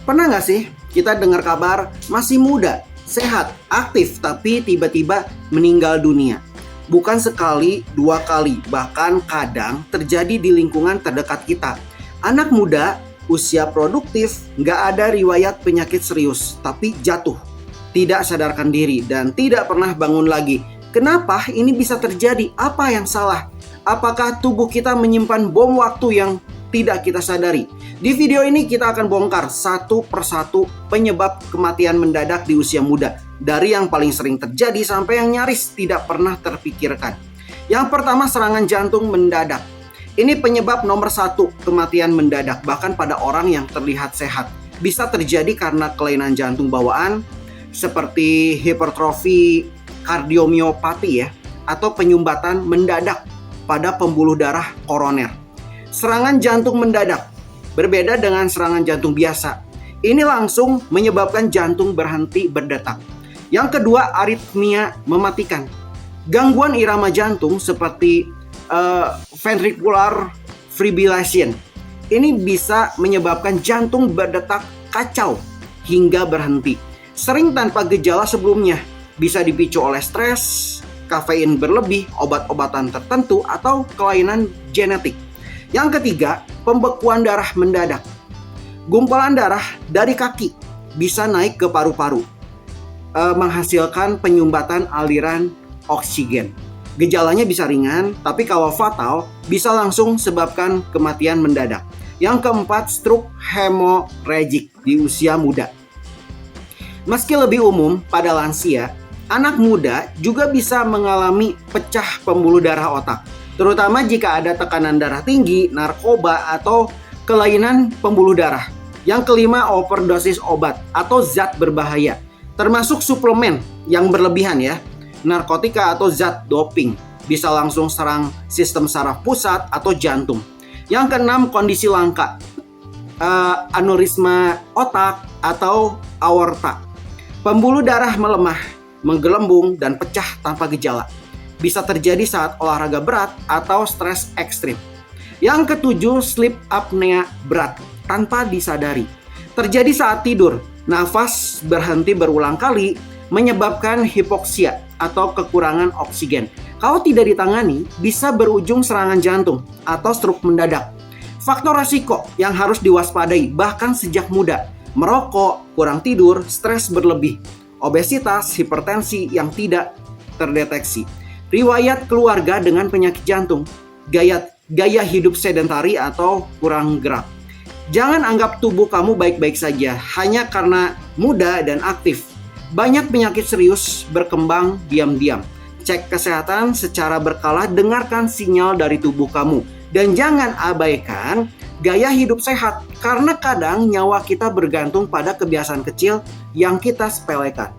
Pernah nggak sih kita dengar kabar masih muda, sehat, aktif, tapi tiba-tiba meninggal dunia? Bukan sekali, dua kali, bahkan kadang terjadi di lingkungan terdekat kita. Anak muda, usia produktif, nggak ada riwayat penyakit serius, tapi jatuh, tidak sadarkan diri, dan tidak pernah bangun lagi. Kenapa ini bisa terjadi? Apa yang salah? Apakah tubuh kita menyimpan bom waktu yang tidak kita sadari? Di video ini kita akan bongkar satu persatu penyebab kematian mendadak di usia muda. Dari yang paling sering terjadi sampai yang nyaris tidak pernah terpikirkan. Yang pertama, serangan jantung mendadak. Ini penyebab nomor satu kematian mendadak, bahkan pada orang yang terlihat sehat. Bisa terjadi karena kelainan jantung bawaan seperti hipertrofi kardiomiopati ya, atau penyumbatan mendadak pada pembuluh darah koroner. Serangan jantung mendadak berbeda dengan serangan jantung biasa. Ini langsung menyebabkan jantung berhenti berdetak. Yang kedua, aritmia mematikan. Gangguan irama jantung seperti ventricular fibrillation. Ini bisa menyebabkan jantung berdetak kacau hingga berhenti. Sering tanpa gejala sebelumnya. Bisa dipicu oleh stres, kafein berlebih, obat-obatan tertentu, atau kelainan genetik. Yang ketiga, pembekuan darah mendadak. Gumpalan darah dari kaki bisa naik ke paru-paru, menghasilkan penyumbatan aliran oksigen. Gejalanya bisa ringan, tapi kalau fatal bisa langsung sebabkan kematian mendadak. Yang keempat, stroke hemorrhagic di usia muda. Meski lebih umum pada lansia, anak muda juga bisa mengalami pecah pembuluh darah otak, terutama jika ada tekanan darah tinggi, narkoba, atau kelainan pembuluh darah. Yang kelima, overdosis obat atau zat berbahaya, termasuk suplemen yang berlebihan ya, narkotika atau zat doping, bisa langsung serang sistem saraf pusat atau jantung. Yang keenam, kondisi langka, aneurisma otak atau aorta. Pembuluh darah melemah, menggelembung, dan pecah tanpa gejala. Bisa terjadi saat olahraga berat atau stres ekstrim. Yang ketujuh, sleep apnea berat tanpa disadari. Terjadi saat tidur, nafas berhenti berulang kali, menyebabkan hipoksia atau kekurangan oksigen. Kalau tidak ditangani, bisa berujung serangan jantung atau stroke mendadak. Faktor resiko yang harus diwaspadai bahkan sejak muda: merokok, kurang tidur, stres berlebih, obesitas, hipertensi yang tidak terdeteksi, riwayat keluarga dengan penyakit jantung, gaya hidup sedentari atau kurang gerak. Jangan anggap tubuh kamu baik-baik saja hanya karena muda dan aktif. Banyak penyakit serius berkembang diam-diam. Cek kesehatan secara berkala, dengarkan sinyal dari tubuh kamu. Dan jangan abaikan gaya hidup sehat, karena kadang nyawa kita bergantung pada kebiasaan kecil yang kita sepelekan.